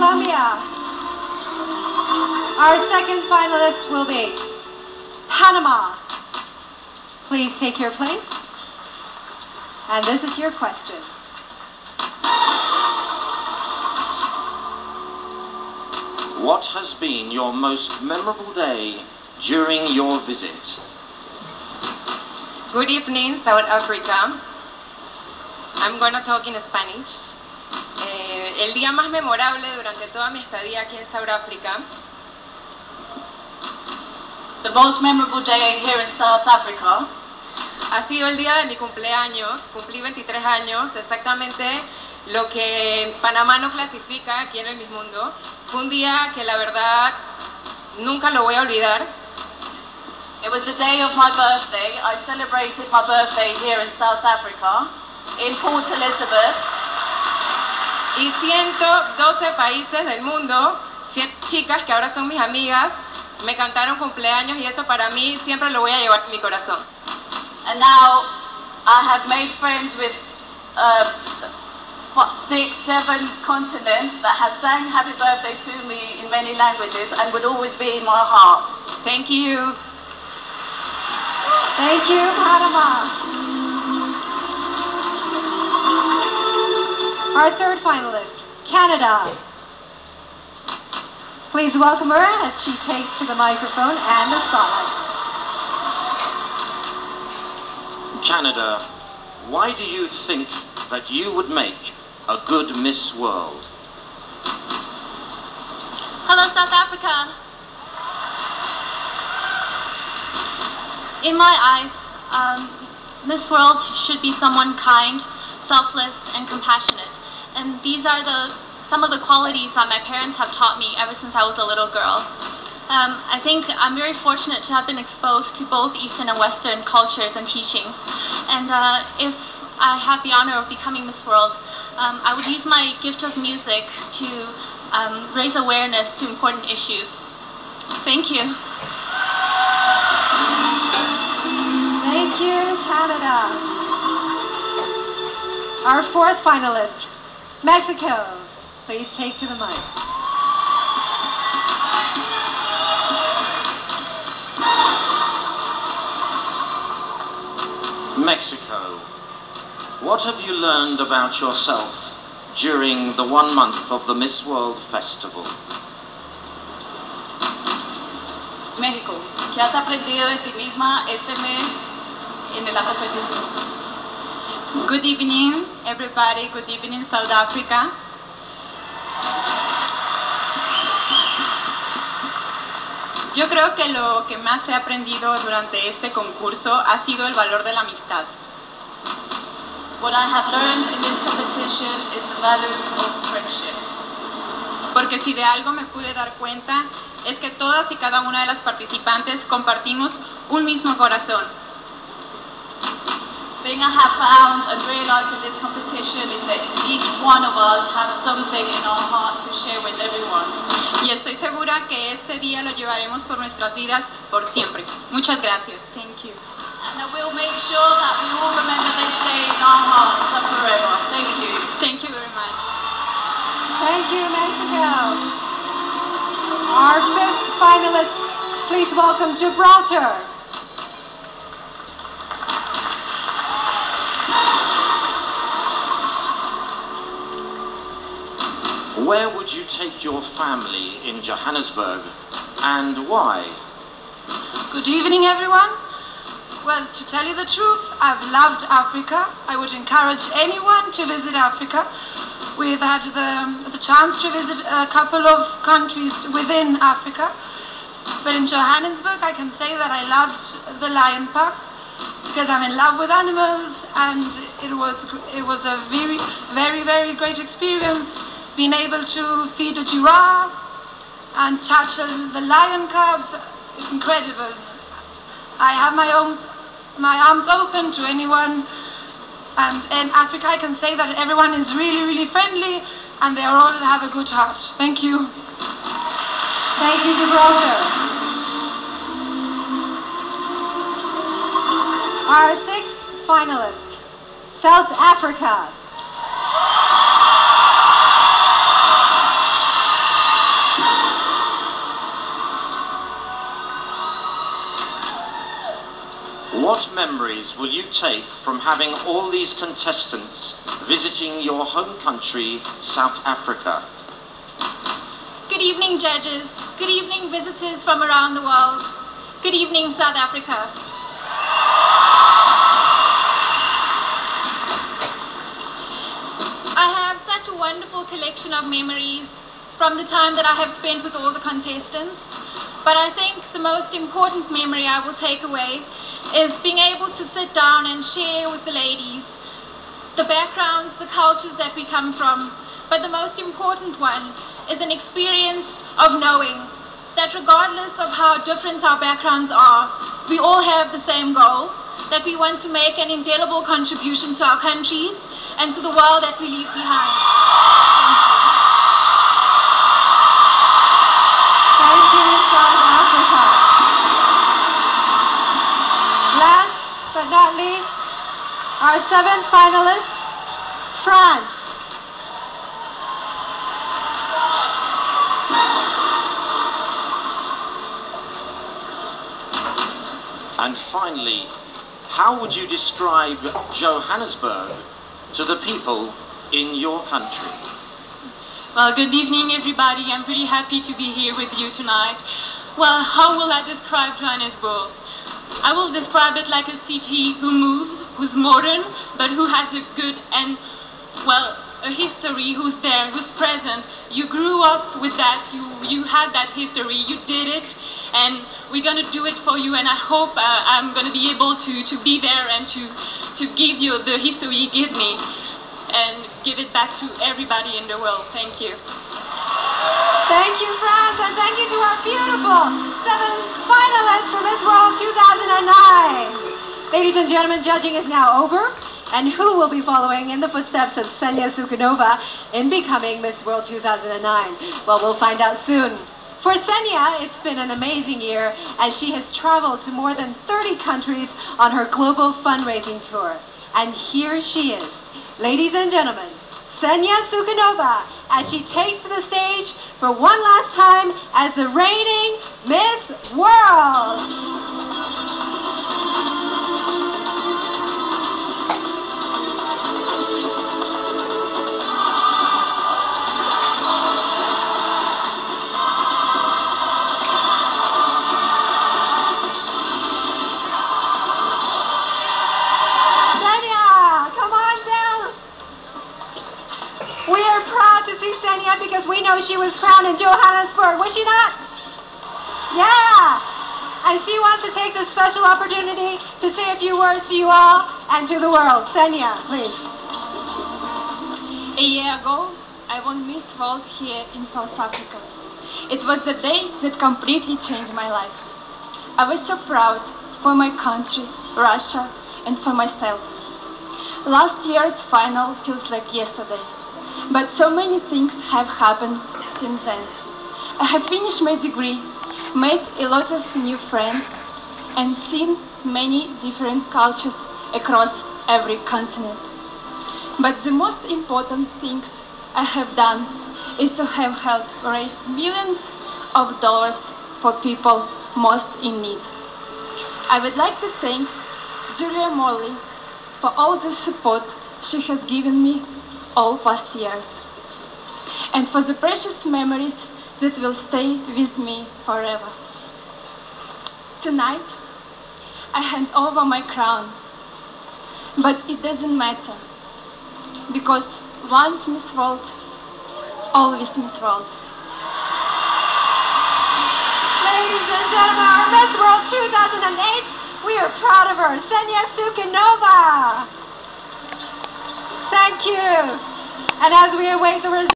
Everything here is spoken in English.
Colombia. Our second finalist will be Panama. Please take your place. And this is your question. What has been your most memorable day during your visit? Good evening, South Africa. I'm going to talk in Spanish. El día más memorable durante toda mi estadía aquí en South Africa. The most memorable day here in South Africa ha sido el día de mi cumpleaños. Cumplí 23 años, exactamente lo que Panamá no clasifica aquí en el Miss Mundo. Fue un día que la verdad nunca lo voy a olvidar. It was the day of my birthday. I celebrated my birthday here in South Africa, in Port Elizabeth. Y 112 países del mundo, 100 chicas que ahora son mis amigas, me cantaron cumpleaños y eso para mí siempre lo voy a llevar en mi corazón. And now I have made friends with 6, 7 continents that have sang happy birthday to me in many languages and would always be in my heart. Thank you. Thank you, Panama. Our third finalist, Canada. Please welcome her as she takes to the microphone and the spotlight. Canada, why do you think that you would make a good Miss World? Hello, South Africa. In my eyes, Miss World should be someone kind, selfless, and compassionate. And these are some of the qualities that my parents have taught me ever since I was a little girl. I think I'm very fortunate to have been exposed to both Eastern and Western cultures and teachings. And if I have the honor of becoming Miss World, I would use my gift of music to raise awareness to important issues. Thank you. Thank you, Canada. Our fourth finalist, Mexico. Please take to the mic. Mexico, what have you learned about yourself during the 1 month of the Miss World Festival? México, ¿qué has aprendido de ti misma este mes en la competición? Good evening, everybody. Good evening, South Africa. Yo creo que lo que más he aprendido durante este concurso ha sido el valor de la amistad. What I have learned in this competition is the value of friendship. Porque si de algo me pude dar cuenta, es que todas y cada una de las participantes compartimos un mismo corazón. Thing I have found and realized in this competition is that each one of us has something in our heart to share with everyone. Y estoy segura que este día lo llevaremos por nuestras vidas por siempre. Muchas gracias. Thank you. And I will make sure that we all remember they stay in our hearts and forever. Thank you. Thank you very much. Thank you, Mexico. Our fifth finalist, please welcome Gibraltar. Where would you take your family in Johannesburg, and why? Good evening, everyone. Well, to tell you the truth, I've loved Africa. I would encourage anyone to visit Africa. We've had the chance to visit a couple of countries within Africa. But in Johannesburg, I can say that I loved the Lion Park because I'm in love with animals, and it was a very, very, very great experience being able to feed a giraffe and touch the lion cubs. It's incredible. I have my arms open to anyone, and in Africa I can say that everyone is really, really friendly and they all have a good heart. Thank you. Thank you, Gibraltar. Our sixth finalist, South Africa. memories will you take from having all these contestants visiting your home country, South Africa? Good evening, judges. Good evening, visitors from around the world. Good evening, South Africa. I have such a wonderful collection of memories from the time that I have spent with all the contestants. But I think the most important memory I will take away is being able to sit down and share with the ladies the backgrounds, the cultures that we come from. But the most important one is an experience of knowing that regardless of how different our backgrounds are, we all have the same goal, that we want to make an indelible contribution to our countries and to the world that we leave behind. Thank you, South Africa. Last but not least, our 7th finalist, France. And finally, how would you describe Johannesburg to the people in your country? Well, good evening, everybody. I'm pretty happy to be here with you tonight. Well, how will I describe Johannesburg? I will describe it like a city who moves, who's modern, but who has a good and, well, a history, who's there, who's present. You grew up with that, you had that history, you did it, and we're going to do it for you, and I hope I'm going to be able to be there and to give you the history you give me and give it back to everybody in the world. Thank you. Thank you, France, and thank you to our beautiful 7 finalists for Miss World 2009. Ladies and gentlemen, judging is now over. And who will be following in the footsteps of Ksenia Sukhanova in becoming Miss World 2009? Well, we'll find out soon. For Ksenia, it's been an amazing year as she has traveled to more than 30 countries on her global fundraising tour. And here she is, ladies and gentlemen, Ksenia Sukhanova, as she takes to the stage for one last time as the reigning Miss World. Because we know she was crowned in Johannesburg, was she not? Yeah! And she wants to take this special opportunity to say a few words to you all and to the world. Ksenia, please. A year ago, I won Miss World here in South Africa. It was the day that completely changed my life. I was so proud for my country, Russia, and for myself. Last year's final feels like yesterday. But so many things have happened since then. I have finished my degree, made a lot of new friends, and seen many different cultures across every continent. But the most important things I have done is to have helped raise millions of dollars for people most in need. I would like to thank Julia Morley for all the support she has given me all past years, and for the precious memories that will stay with me forever. Tonight, I hand over my crown, but it doesn't matter, because once Miss World, always Miss World. Ladies and gentlemen, our Miss World 2008, we are proud of her, Ksenia Sukhanova. Thank you. And as we await the results,